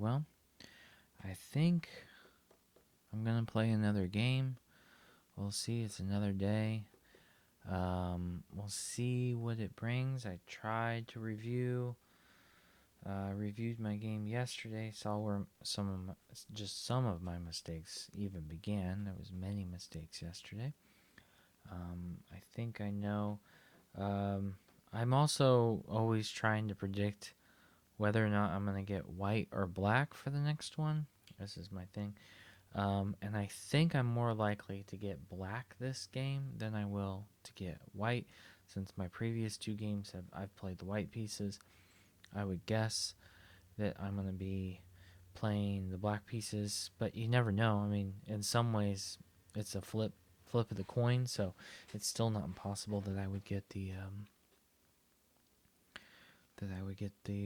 well, I think I'm going to play another game. We'll see. It's another day. We'll see what it brings. I tried to reviewed my game yesterday, saw where some of my mistakes even began. There was many mistakes yesterday. I think I know. Um, I'm also always trying to predict whether or not I'm going to get white or black for the next one. This is my thing. And I think I'm more likely to get black this game than I will to get white, since my previous two games I've played the white pieces. I would guess that I'm going to be playing the black pieces, but you never know. I mean, in some ways, it's a flip of the coin, so it's still not impossible that I would get the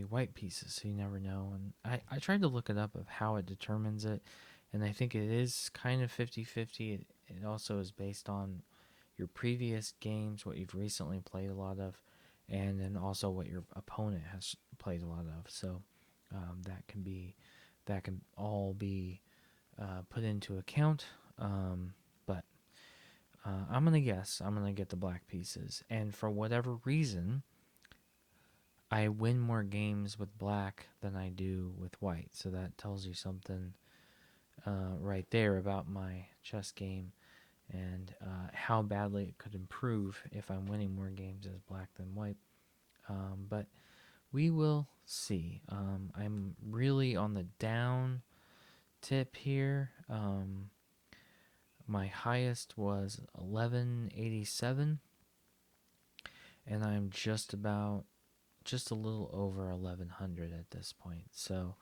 white pieces. So you never know. And I tried to look it up of how it determines it, and I think it is kind of 50-50. It also is based on your previous games, what you've recently played a lot of, and then also what your opponent has played a lot of. So that can all be put into account. But I'm gonna guess I'm gonna get the black pieces, and for whatever reason, I win more games with black than I do with white. So that tells you something right there about my chess game, and how badly it could improve if I'm winning more games as black than white. But we will see. I'm really on the down tip here. My highest was 1187, and I'm just a little over 1100 at this point. So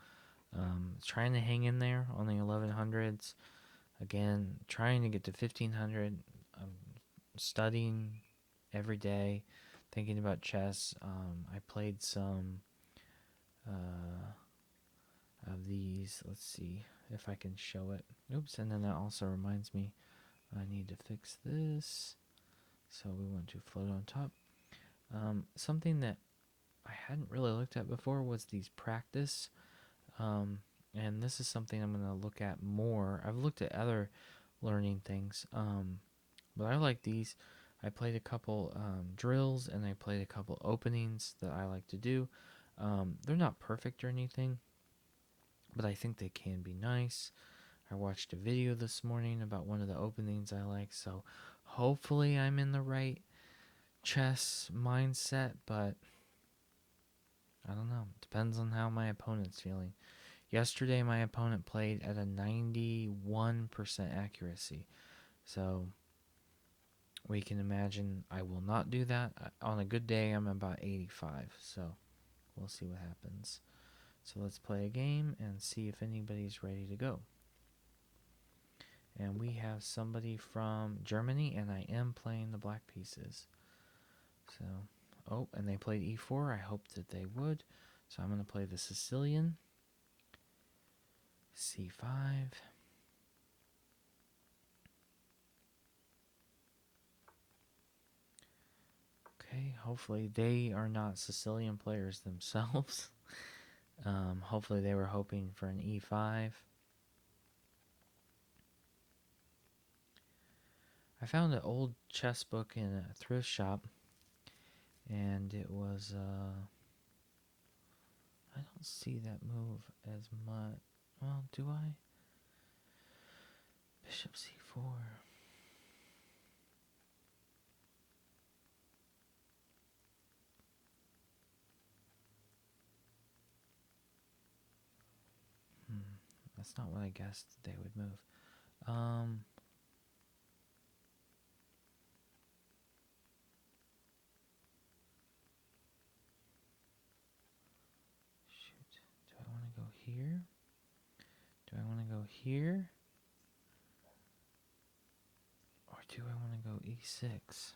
trying to hang in there on the 1100s. Again, trying to get to 1500. I'm studying every day, thinking about chess. I played some of these. Let's see if I can show it. Oops, and then that also reminds me I need to fix this. So we want to float on top. Something that I hadn't really looked at before was these practice. And this is something I'm going to look at more. I've looked at other learning things, but I like these. I played a couple drills, and I played a couple openings that I like to do. They're not perfect or anything, but I think they can be nice. I watched a video this morning about one of the openings I like, so hopefully I'm in the right chess mindset, but I don't know. Depends on how my opponent's feeling. Yesterday, my opponent played at a 91% accuracy, so we can imagine I will not do that. On a good day, I'm about 85, so we'll see what happens. So let's play a game and see if anybody's ready to go. And we have somebody from Germany, and I am playing the black pieces. So, oh, and they played e4. I hoped that they would. So I'm going to play the Sicilian. c5. Okay, hopefully they are not Sicilian players themselves. Hopefully they were hoping for an e5. I found an old chess book in a thrift shop, and it was, I don't see that move as much. Well, do I? Bishop c4. That's not what I guessed they would move. Shoot. Do I want to go here? Do I want to go here? Or do I want to go e6?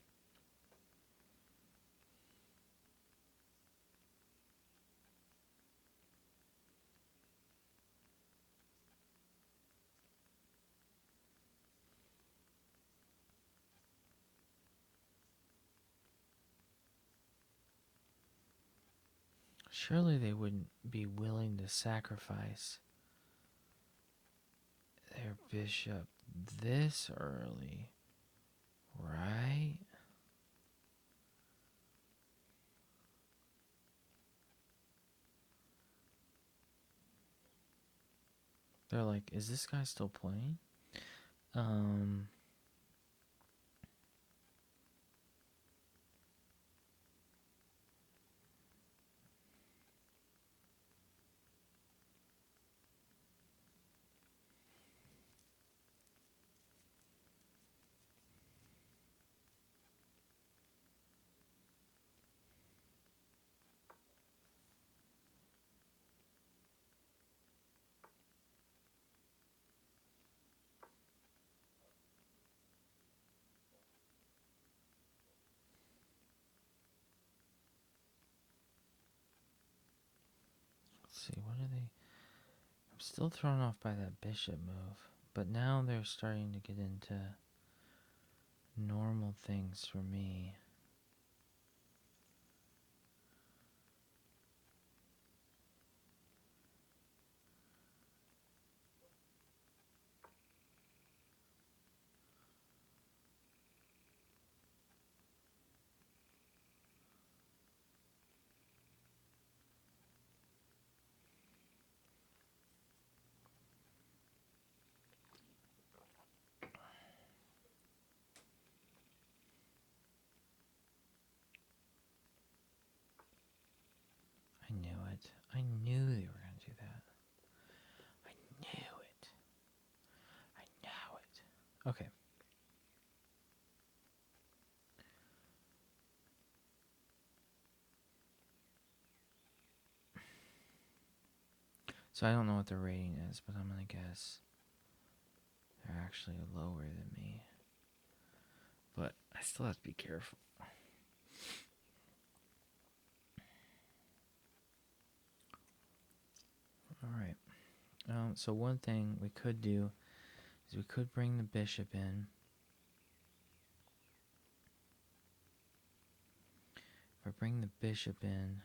Surely they wouldn't be willing to sacrifice their bishop this early, right? They're like, is this guy still playing? Um, let's see, what are they? I'm still thrown off by that bishop move, but now they're starting to get into normal things for me. I knew it. I knew they were going to do that. I knew it. I knew it. Okay. So I don't know what the rating is, but I'm going to guess they're actually lower than me. But I still have to be careful. Alright. So one thing we could do is we could bring the bishop in. If I bring the bishop in,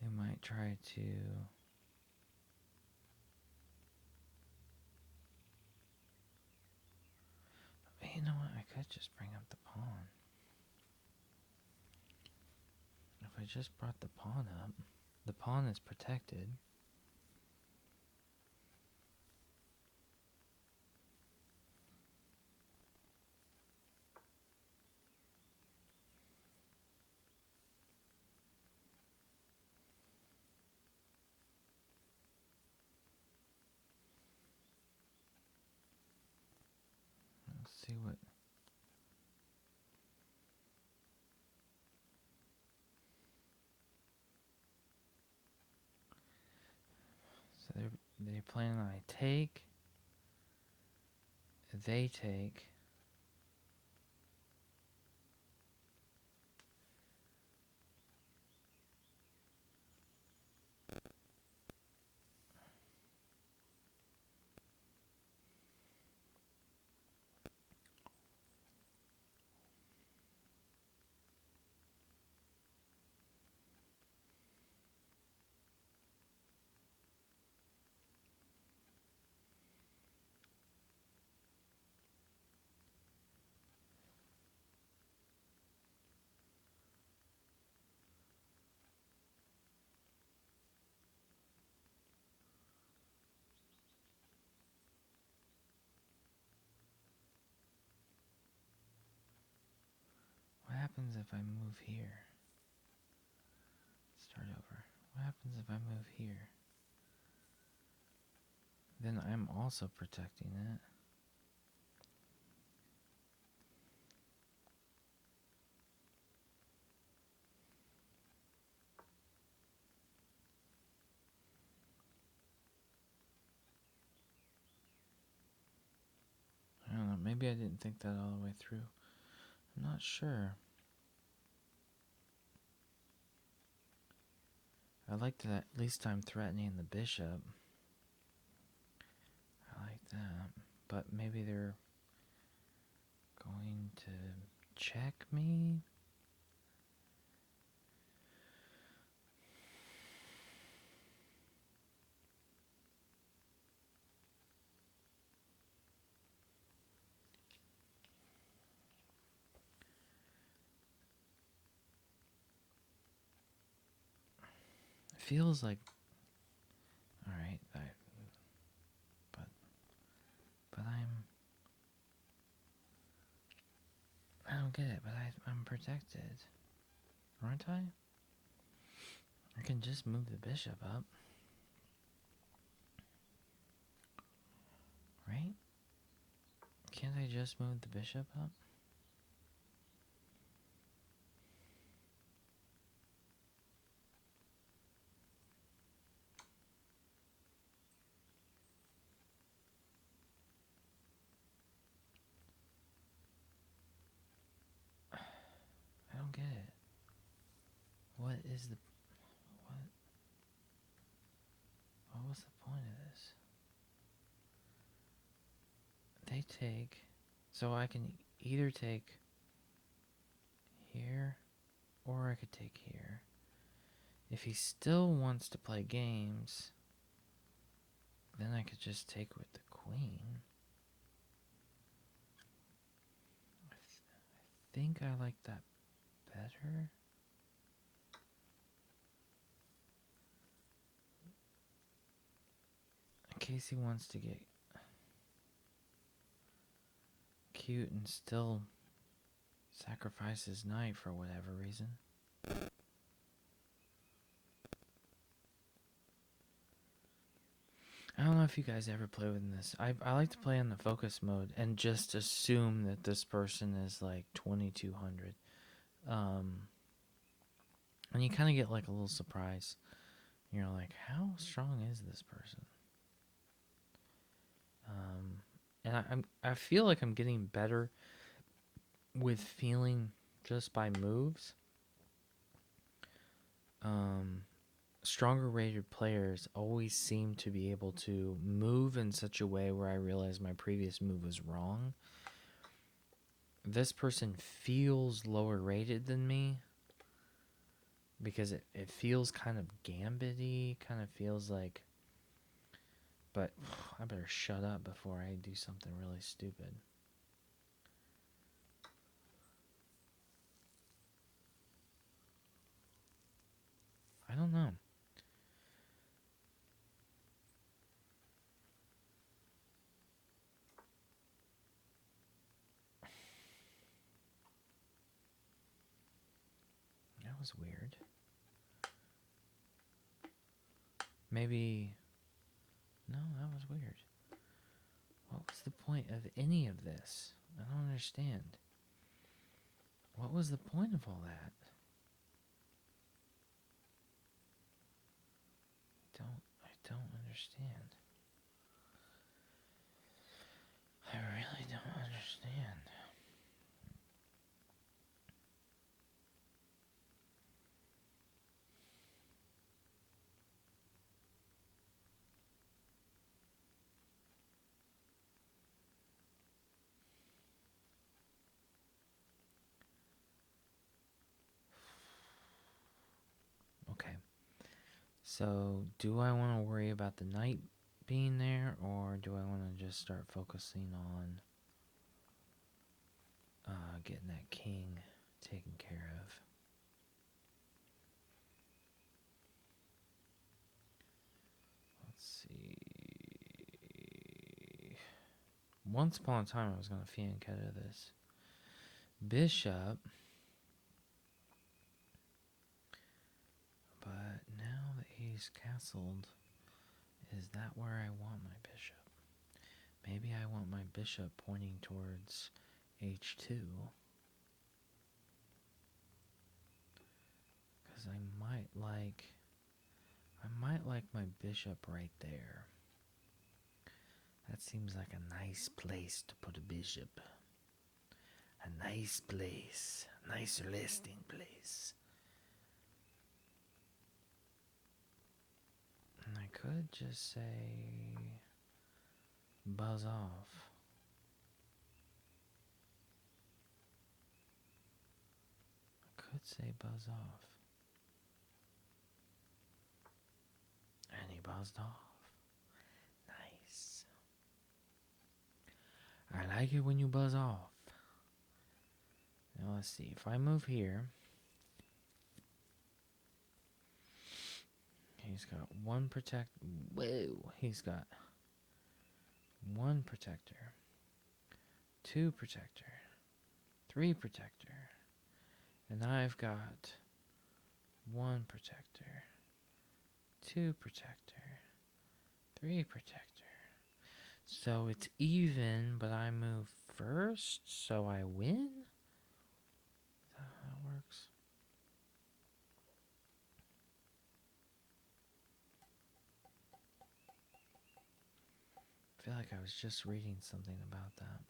they might try to... You know what? I could just bring up the pawn. If I just brought the pawn up, the pawn is protected. Let's see what... So they're planning on I take, they take. What happens if I move here? Start over. What happens if I move here? Then I'm also protecting it. I don't know, maybe I didn't think that all the way through. I'm not sure. I like that at least I'm threatening the bishop. I like that. But maybe they're going to check me? feels like... Alright, but I don't get it, but I'm protected. Aren't I? I can just move the bishop up. Right? Can't I just move the bishop up? I don't get it. What is the... What was the point of this? They take... So I can either take here, or I could take here. If he still wants to play games, then I could just take with the queen. I think I like that better. In case he wants to get cute and still sacrifice his knight for whatever reason. I don't know if you guys ever play with this. I like to play in the focus mode and just assume that this person is like 2200. And you kind of get like a little surprise. You're like, how strong is this person? And I feel like I'm getting better with feeling just by moves. Stronger rated players always seem to be able to move in such a way where I realize my previous move was wrong. This person feels lower rated than me because it feels kind of gambit-y, kind of feels like... But I better shut up before I do something really stupid. I don't know. That was weird. Maybe... No, that was weird. What was the point of any of this? I don't understand. What was the point of all that? I don't understand. I really don't understand. Okay. So, do I want to worry about the knight being there, or do I want to just start focusing on getting that king taken care of? Let's see. Once upon a time, I was going to fianchetto this bishop, but now that he's castled, is that where I want my bishop? Maybe I want my bishop pointing towards h2, because I might like my bishop right there. That seems like a nice place to put a bishop. A nice place, nice resting place. And I could just say buzz off. I could say buzz off. And he buzzed off. Nice. I like it when you buzz off. Now let's see. If I move here, He's got one protect. Whoa! He's got one protector, two protector, three protector, and I've got one protector, two protector, three protector. So it's even, but I move first, so I win? Is that how it works? I feel like I was just reading something about that.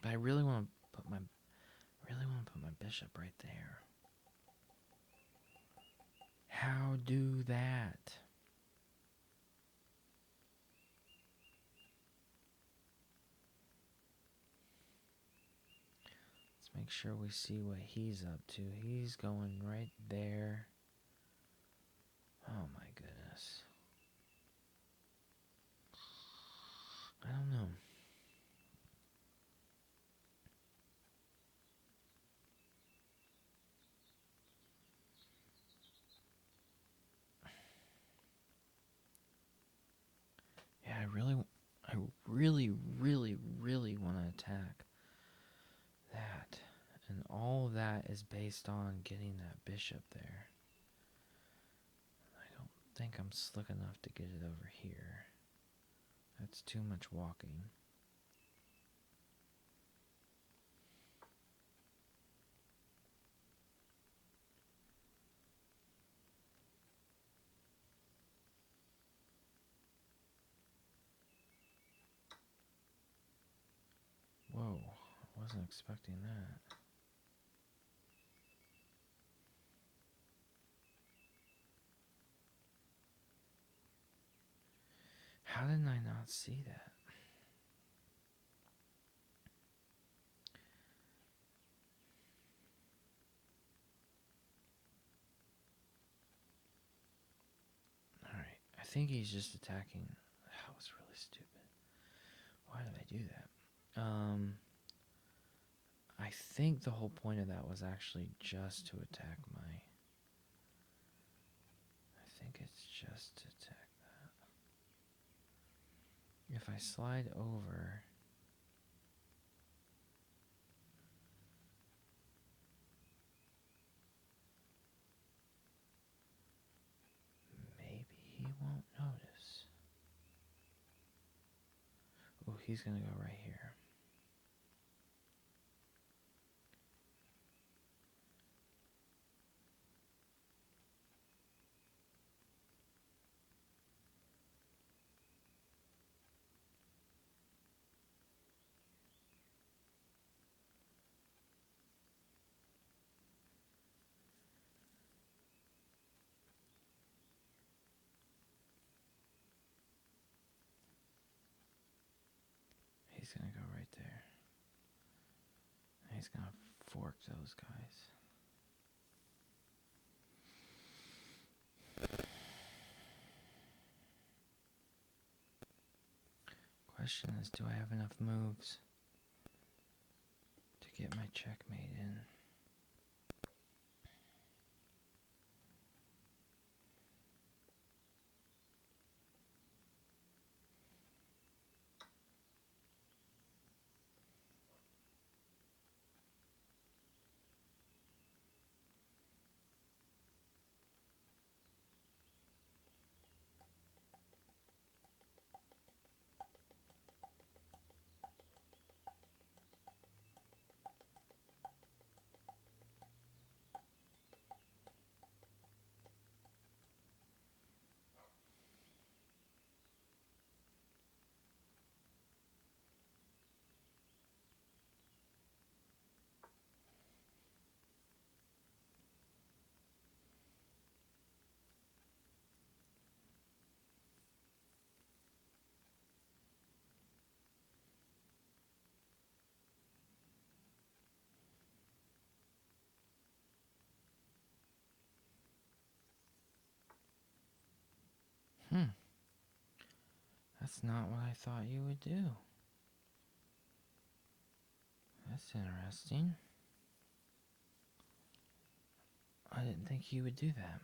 But I really want to put my bishop right there. How do that? Let's make sure we see what he's up to. He's going right there. Oh my goodness. I don't know. Yeah, I really want to attack that. And all of that is based on getting that bishop there. I don't think I'm slick enough to get it over here. That's too much walking. Whoa, I wasn't expecting that. How did I not see that? Alright, I think he's just attacking. That was really stupid. Why did I do that? I think the whole point of that was actually just to attack my... I think it's just to attack that. If I slide over... maybe he won't notice. Oh, he's gonna go right here. He's gonna go right there. He's gonna fork those guys. Question is, do I have enough moves to get my checkmate in? That's not what I thought you would do. That's interesting. I didn't think he would do that.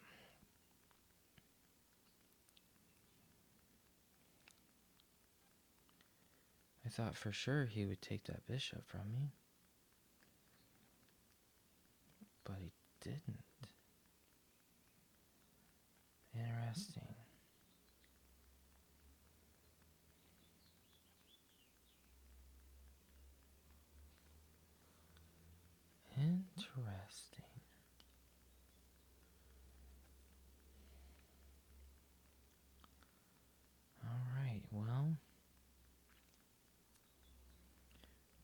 I thought for sure he would take that bishop from me. But he didn't. Interesting. Interesting. Alright, well.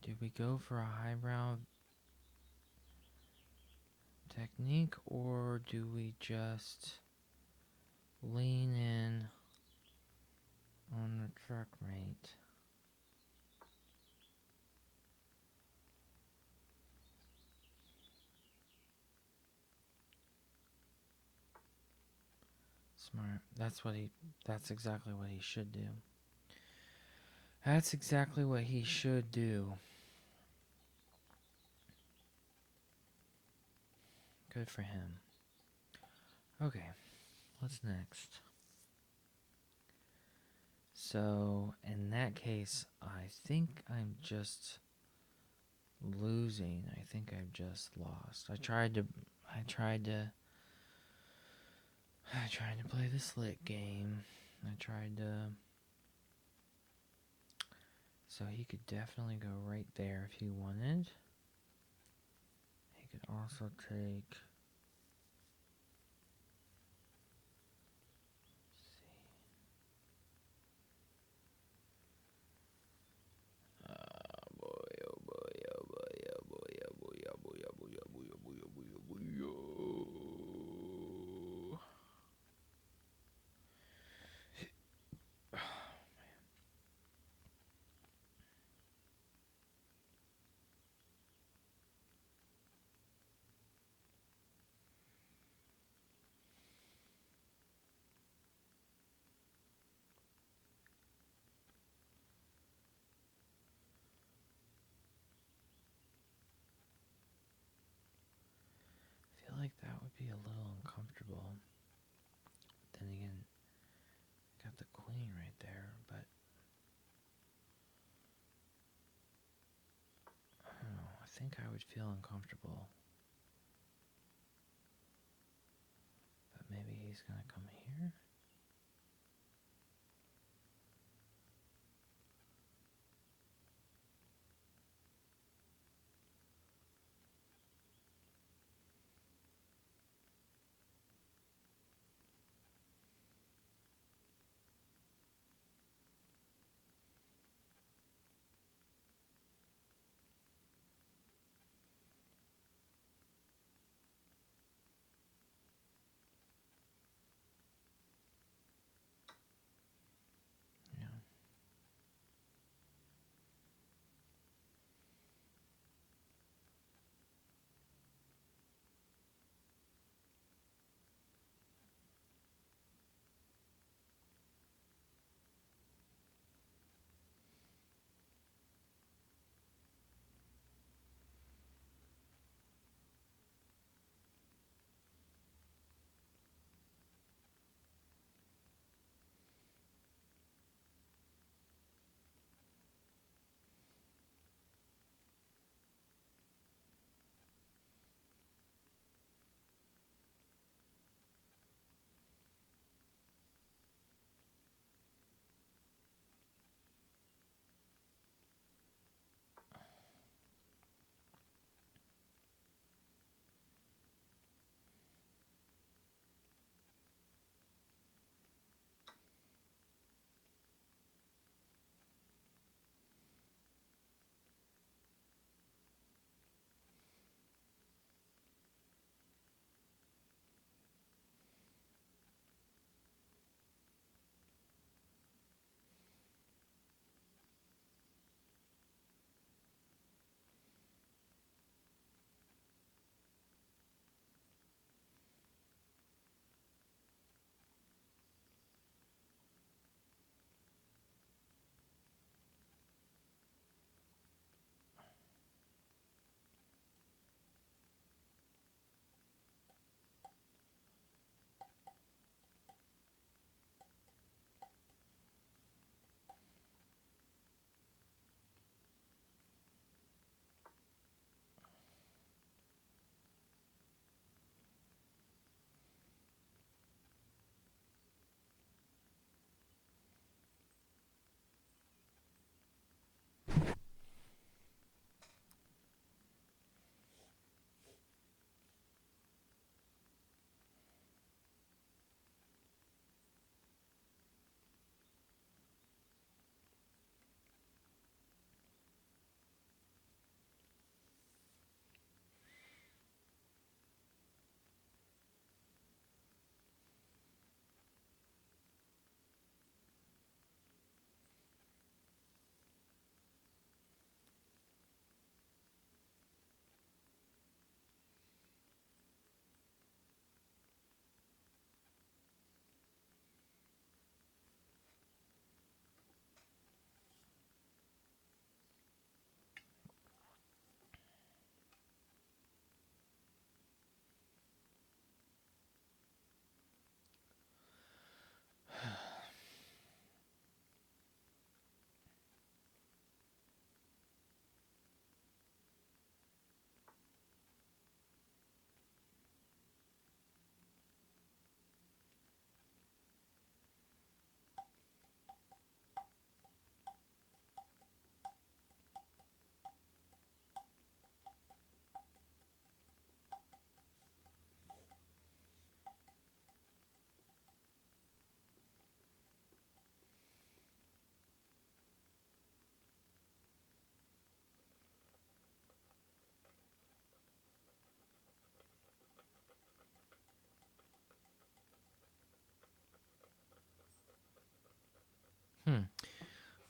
Did we go for a highbrow technique, or do we just lean in on the checkmate? Smart. That's exactly what he should do. That's exactly what he should do. Good for him. Okay, what's next? So, in that case, I think I'm just losing. I think I've just lost. I tried to play the slick game. So he could definitely go right there if he wanted. He could also take... I feel like that would be a little uncomfortable. Then again, got the queen right there, but I don't know. I think I would feel uncomfortable. But maybe he's gonna come here.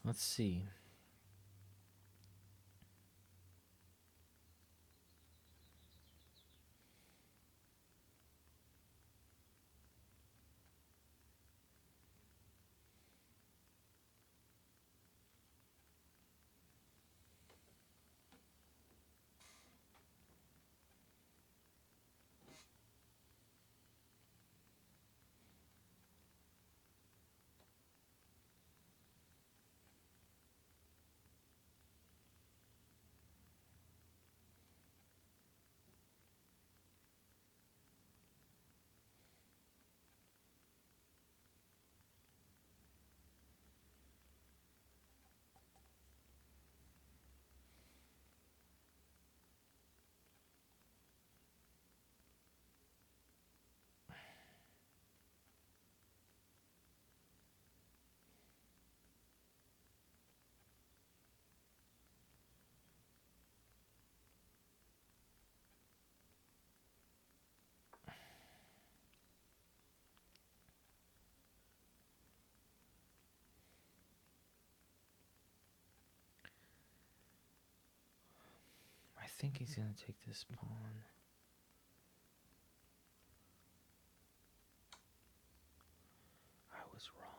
Let's see. I think he's going to take this pawn. I was wrong.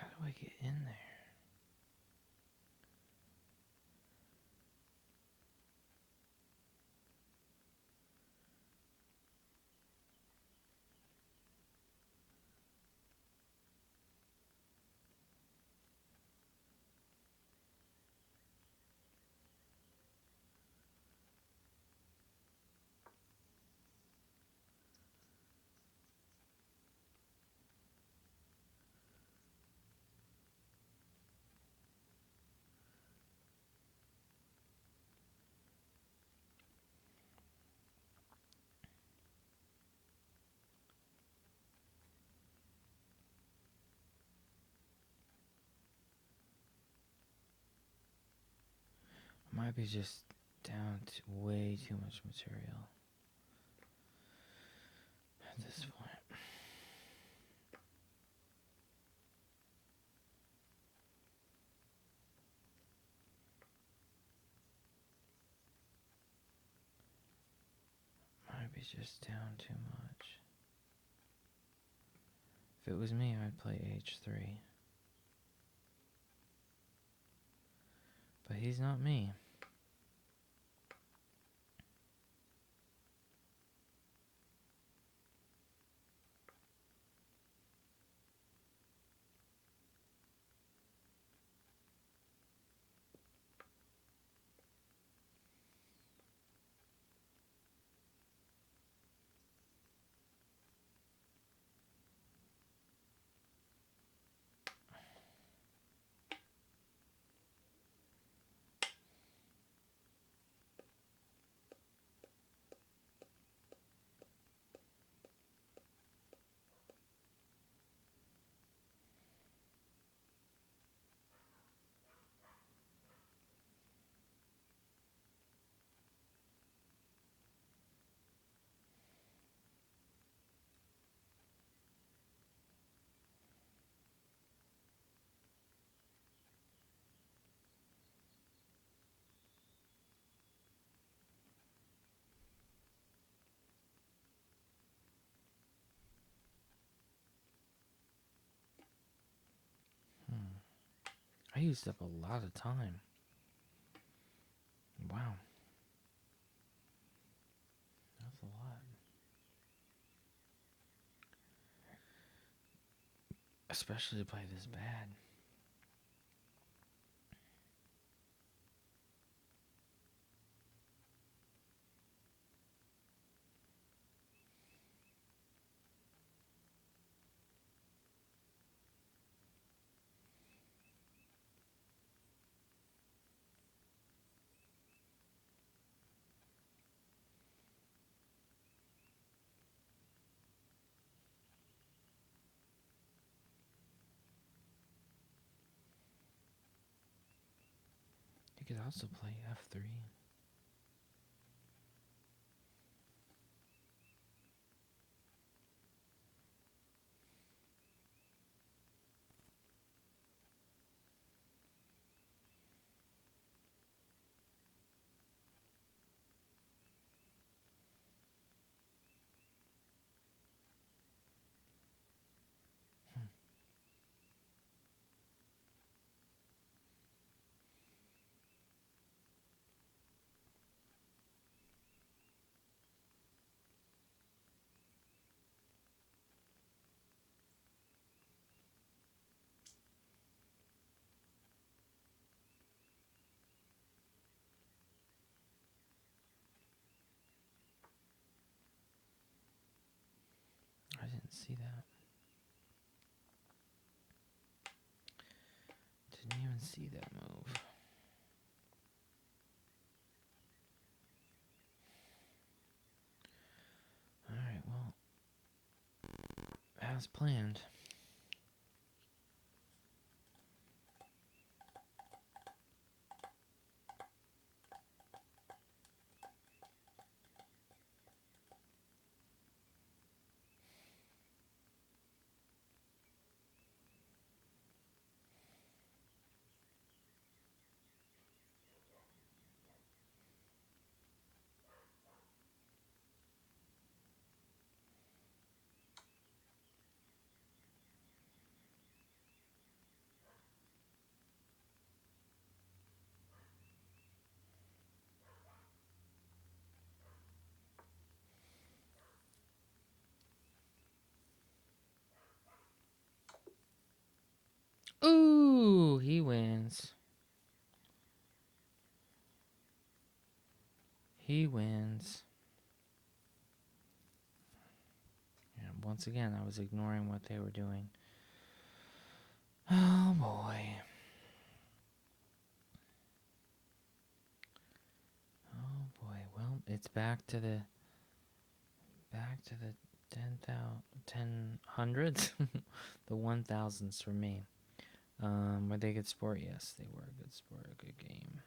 How do I get in there? Might be just down to way too much material at this point. Might be just down too much. If it was me, I'd play h3. But he's not me. I used up a lot of time. Wow. especially to play this bad. You could also play f3. I didn't see that. Didn't even see that move. Alright, well, as planned. Ooh, he wins. He wins. And once again, I was ignoring what they were doing. Oh boy. Oh boy. Well, it's back to the 10 hundreds, the 1000s for me. Were they a good sport? Yes, they were a good sport, a good game.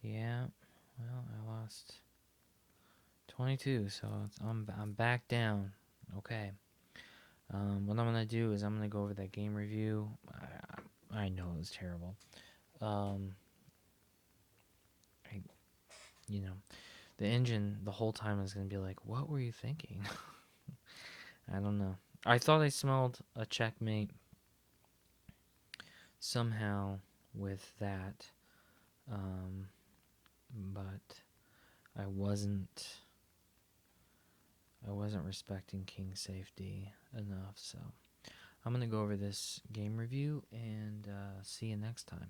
Yeah. Well, I lost 22, so I'm back down. Okay. What I'm gonna do is I'm gonna go over that game review. I know it was terrible. You know, the engine the whole time is gonna be like, "What were you thinking?" I don't know. I thought I smelled a checkmate somehow with that, but I wasn't. I wasn't respecting king safety enough, so I'm gonna go over this game review and see you next time.